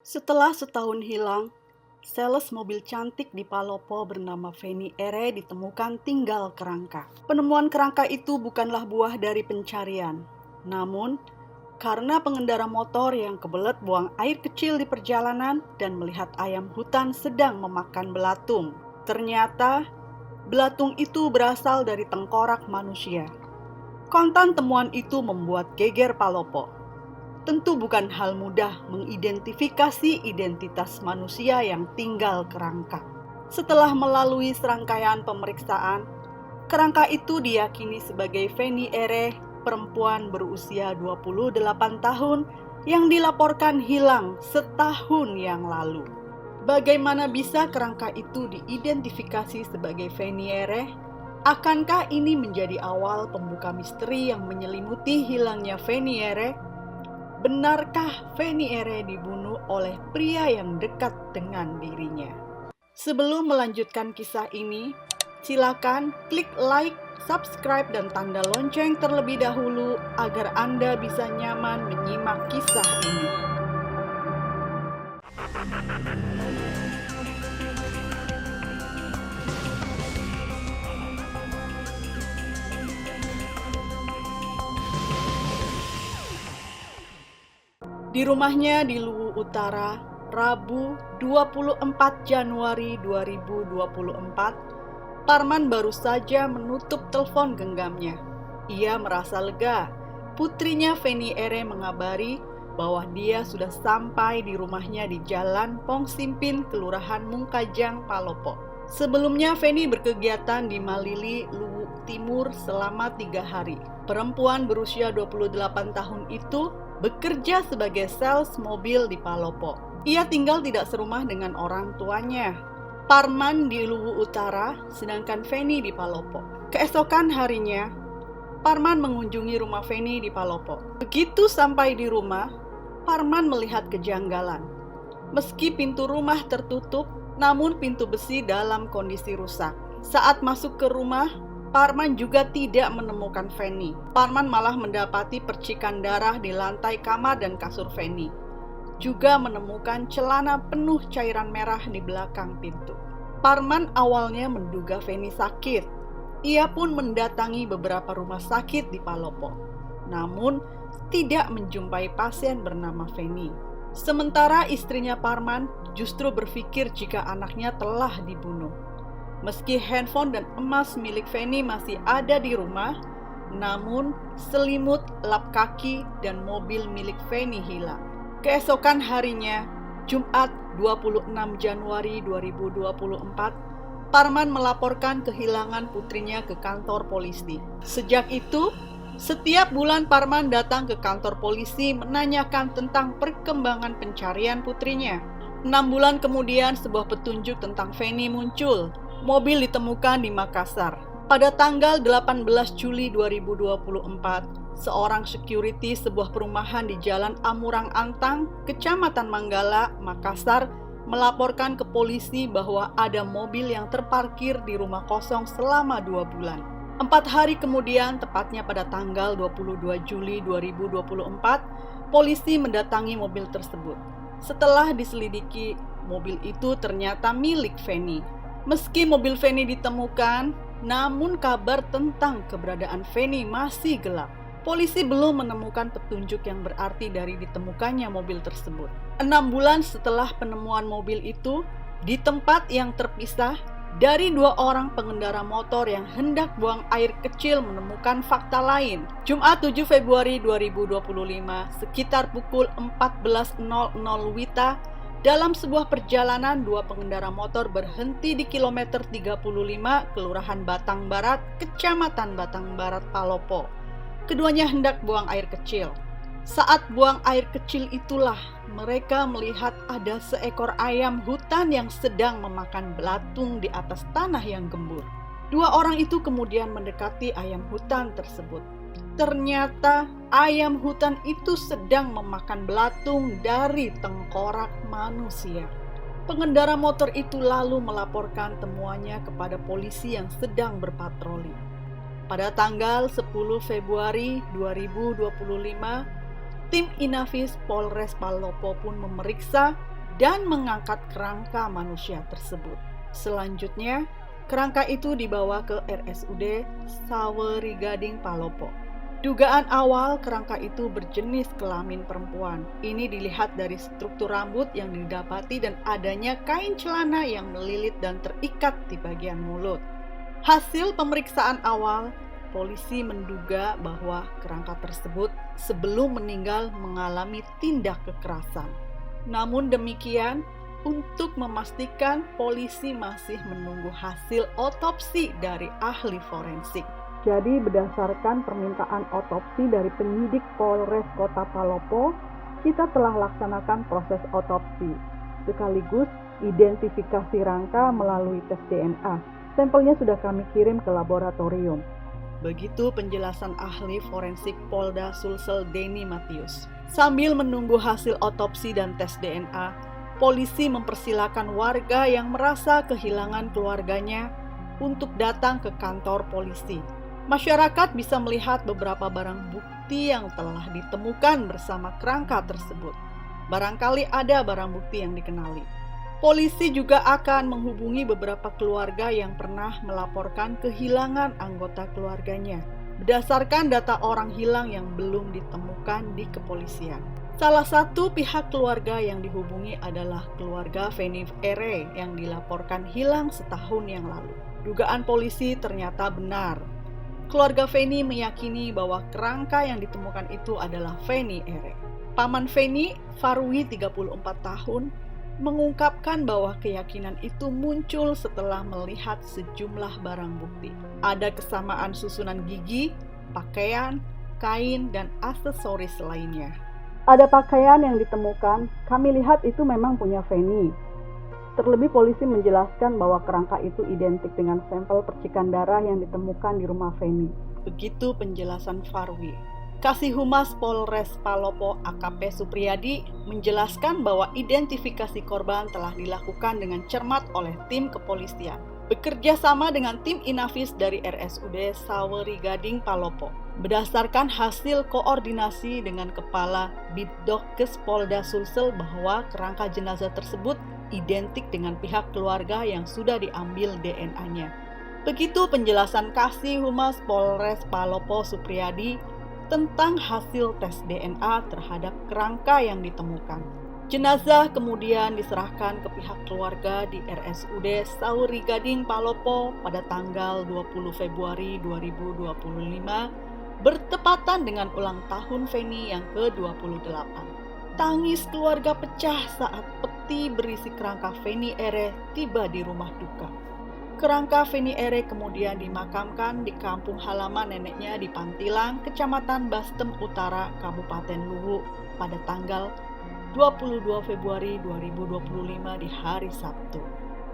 Setelah setahun hilang, sales mobil cantik di Palopo bernama Feni Ere ditemukan tinggal kerangka. Penemuan kerangka itu bukanlah buah dari pencarian. Namun, karena pengendara motor yang kebelet buang air kecil di perjalanan dan melihat ayam hutan sedang memakan belatung. Ternyata, belatung itu berasal dari tengkorak manusia. Kontan temuan itu membuat geger Palopo. Tentu bukan hal mudah mengidentifikasi identitas manusia yang tinggal kerangka. Setelah melalui serangkaian pemeriksaan, kerangka itu diyakini sebagai Feni Ere, perempuan berusia 28 tahun yang dilaporkan hilang setahun yang lalu. Bagaimana bisa kerangka itu diidentifikasi sebagai Feni Ere? Akankah ini menjadi awal pembuka misteri yang menyelimuti hilangnya Feni Ere? Benarkah Feni Ere dibunuh oleh pria yang dekat dengan dirinya? Sebelum melanjutkan kisah ini, silakan klik like, subscribe, dan tanda lonceng terlebih dahulu agar Anda bisa nyaman menyimak kisah ini. Di rumahnya di Luwu Utara, Rabu 24 Januari 2024, Parman baru saja menutup telepon genggamnya. Ia merasa lega. Putrinya Feni Ere mengabari bahwa dia sudah sampai di rumahnya di Jalan Pong Simpin, Kelurahan Mungkajang, Palopo. Sebelumnya Feni berkegiatan di Malili, Luwu Timur selama 3 hari. Perempuan berusia 28 tahun itu bekerja sebagai sales mobil di Palopo. Ia tinggal tidak serumah dengan orang tuanya. Parman di Luwu Utara, sedangkan Feni di Palopo. Keesokan harinya, Parman mengunjungi rumah Feni di Palopo. Begitu sampai di rumah, Parman melihat kejanggalan. Meski pintu rumah tertutup, namun pintu besi dalam kondisi rusak. Saat masuk ke rumah, Parman juga tidak menemukan Feni. Parman malah mendapati percikan darah di lantai kamar dan kasur Feni. Juga menemukan celana penuh cairan merah di belakang pintu. Parman awalnya menduga Feni sakit. Ia pun mendatangi beberapa rumah sakit di Palopo. Namun, tidak menjumpai pasien bernama Feni. Sementara istrinya Parman justru berpikir jika anaknya telah dibunuh. Meski handphone dan emas milik Feni masih ada di rumah, namun selimut, lap kaki, dan mobil milik Feni hilang. Keesokan harinya, Jumat 26 Januari 2024, Parman melaporkan kehilangan putrinya ke kantor polisi. Sejak itu, setiap bulan Parman datang ke kantor polisi menanyakan tentang perkembangan pencarian putrinya. 6 bulan kemudian, sebuah petunjuk tentang Feni muncul. Mobil ditemukan di Makassar. Pada tanggal 18 Juli 2024, seorang security sebuah perumahan di Jalan Amurang Antang, Kecamatan Manggala, Makassar, melaporkan ke polisi bahwa ada mobil yang terparkir di rumah kosong selama 2 bulan. 4 hari kemudian, tepatnya pada tanggal 22 Juli 2024, polisi mendatangi mobil tersebut. Setelah diselidiki, mobil itu ternyata milik Feni. Meski mobil Feni ditemukan, namun kabar tentang keberadaan Feni masih gelap. Polisi belum menemukan petunjuk yang berarti dari ditemukannya mobil tersebut. 6 bulan setelah penemuan mobil itu, di tempat yang terpisah dari 2 orang pengendara motor yang hendak buang air kecil menemukan fakta lain. Jumat 7 Februari 2025, sekitar pukul 14.00 WITA, dalam sebuah perjalanan, 2 pengendara motor berhenti di kilometer 35, Kelurahan Batang Barat, Kecamatan Batang Barat, Palopo. Keduanya hendak buang air kecil. Saat buang air kecil itulah mereka melihat ada seekor ayam hutan yang sedang memakan belatung di atas tanah yang gembur. 2 orang itu kemudian mendekati ayam hutan tersebut. Ternyata ayam hutan itu sedang memakan belatung dari tengkorak manusia. Pengendara motor itu lalu melaporkan temuannya kepada polisi yang sedang berpatroli. Pada tanggal 10 Februari 2025, tim Inafis Polres Palopo pun memeriksa dan mengangkat kerangka manusia tersebut. Selanjutnya, kerangka itu dibawa ke RSUD Saweri Gading Palopo. Dugaan awal kerangka itu berjenis kelamin perempuan. Ini dilihat dari struktur rambut yang didapati dan adanya kain celana yang melilit dan terikat di bagian mulut. Hasil pemeriksaan awal, polisi menduga bahwa kerangka tersebut sebelum meninggal mengalami tindak kekerasan. Namun demikian, untuk memastikan, polisi masih menunggu hasil otopsi dari ahli forensik. Jadi berdasarkan permintaan otopsi dari penyidik Polres Kota Palopo, kita telah laksanakan proses otopsi, sekaligus identifikasi rangka melalui tes DNA. Sampelnya sudah kami kirim ke laboratorium. Begitu penjelasan ahli forensik Polda Sulsel Denny Matius. Sambil menunggu hasil otopsi dan tes DNA, polisi mempersilakan warga yang merasa kehilangan keluarganya untuk datang ke kantor polisi. Masyarakat bisa melihat beberapa barang bukti yang telah ditemukan bersama kerangka tersebut. Barangkali ada barang bukti yang dikenali. Polisi juga akan menghubungi beberapa keluarga yang pernah melaporkan kehilangan anggota keluarganya berdasarkan data orang hilang yang belum ditemukan di kepolisian. Salah satu pihak keluarga yang dihubungi adalah keluarga Feni Ere yang dilaporkan hilang setahun yang lalu. Dugaan polisi ternyata benar. Keluarga Feni meyakini bahwa kerangka yang ditemukan itu adalah Feni Ere. Paman Feni, Farwi 34 tahun, mengungkapkan bahwa keyakinan itu muncul setelah melihat sejumlah barang bukti. Ada kesamaan susunan gigi, pakaian, kain, dan aksesoris lainnya. Ada pakaian yang ditemukan, kami lihat itu memang punya Feni. Terlebih polisi menjelaskan bahwa kerangka itu identik dengan sampel percikan darah yang ditemukan di rumah Feni. Begitu penjelasan Farwi. Kasih Humas Polres Palopo AKP Supriyadi menjelaskan bahwa identifikasi korban telah dilakukan dengan cermat oleh tim kepolisian, bekerja sama dengan tim Inafis dari RSUD Saweri Gading Palopo. Berdasarkan hasil koordinasi dengan Kepala Bidokes Polda Sulsel bahwa kerangka jenazah tersebut identik dengan pihak keluarga yang sudah diambil DNA-nya. Begitu penjelasan Kasih Humas Polres Palopo Supriyadi tentang hasil tes DNA terhadap kerangka yang ditemukan. Jenazah kemudian diserahkan ke pihak keluarga di RSUD Saweri Gading Palopo pada tanggal 20 Februari 2025 bertepatan dengan ulang tahun Feni yang ke-28. Tangis keluarga pecah saat peti berisi kerangka Feni Ere tiba di rumah duka. Kerangka Feni Ere kemudian dimakamkan di kampung halaman neneknya di Pantilang, Kecamatan Bastem Utara, Kabupaten Luwu pada tanggal 22 Februari 2025 di hari Sabtu.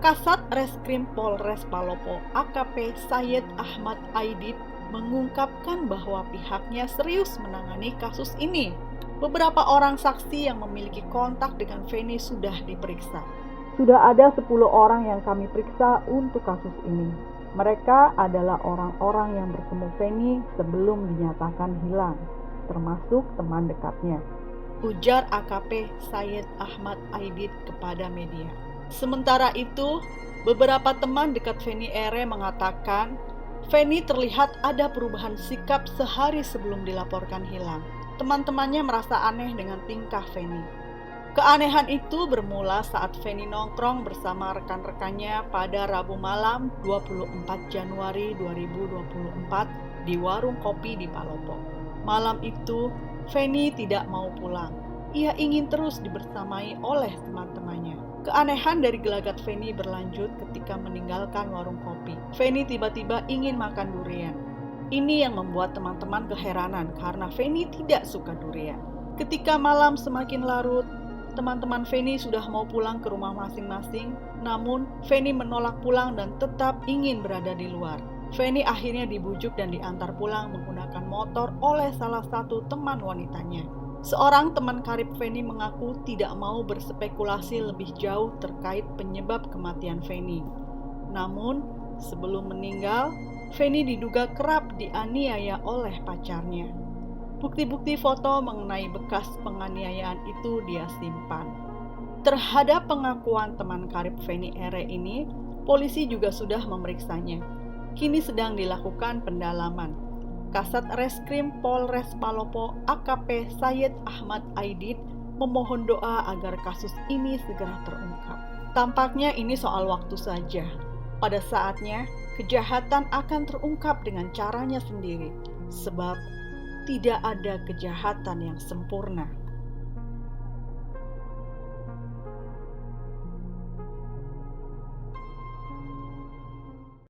Kasat Reskrim Polres Palopo AKP Sayed Ahmad Aidit mengungkapkan bahwa pihaknya serius menangani kasus ini. Beberapa orang saksi yang memiliki kontak dengan Feni sudah diperiksa. Sudah ada 10 orang yang kami periksa untuk kasus ini. Mereka adalah orang-orang yang bertemu Feni sebelum dinyatakan hilang, termasuk teman dekatnya. Ujar AKP Sayed Ahmad Aidit kepada media. Sementara itu, beberapa teman dekat Feni Ere mengatakan Feni terlihat ada perubahan sikap sehari sebelum dilaporkan hilang. Teman-temannya merasa aneh dengan tingkah Feni. Keanehan itu bermula saat Feni nongkrong bersama rekan-rekannya pada Rabu malam 24 Januari 2024 di warung kopi di Palopo. Malam itu, Feni tidak mau pulang. Ia ingin terus dibersamai oleh teman-temannya. Keanehan dari gelagat Feni berlanjut ketika meninggalkan warung kopi. Feni tiba-tiba ingin makan durian. Ini yang membuat teman-teman keheranan karena Feni tidak suka durian. Ketika malam semakin larut, teman-teman Feni sudah mau pulang ke rumah masing-masing, namun Feni menolak pulang dan tetap ingin berada di luar. Feni akhirnya dibujuk dan diantar pulang menggunakan motor oleh salah satu teman wanitanya. Seorang teman karib Feni mengaku tidak mau berspekulasi lebih jauh terkait penyebab kematian Feni. Namun, sebelum meninggal, Feni diduga kerap dianiaya oleh pacarnya. Bukti-bukti foto mengenai bekas penganiayaan itu dia simpan. Terhadap pengakuan teman karib Feni Ere ini, polisi juga sudah memeriksanya. Kini sedang dilakukan pendalaman. Kasat Reskrim Polres Palopo AKP Sayed Ahmad Aidit memohon doa agar kasus ini segera terungkap. Tampaknya ini soal waktu saja. Pada saatnya, kejahatan akan terungkap dengan caranya sendiri, sebab tidak ada kejahatan yang sempurna.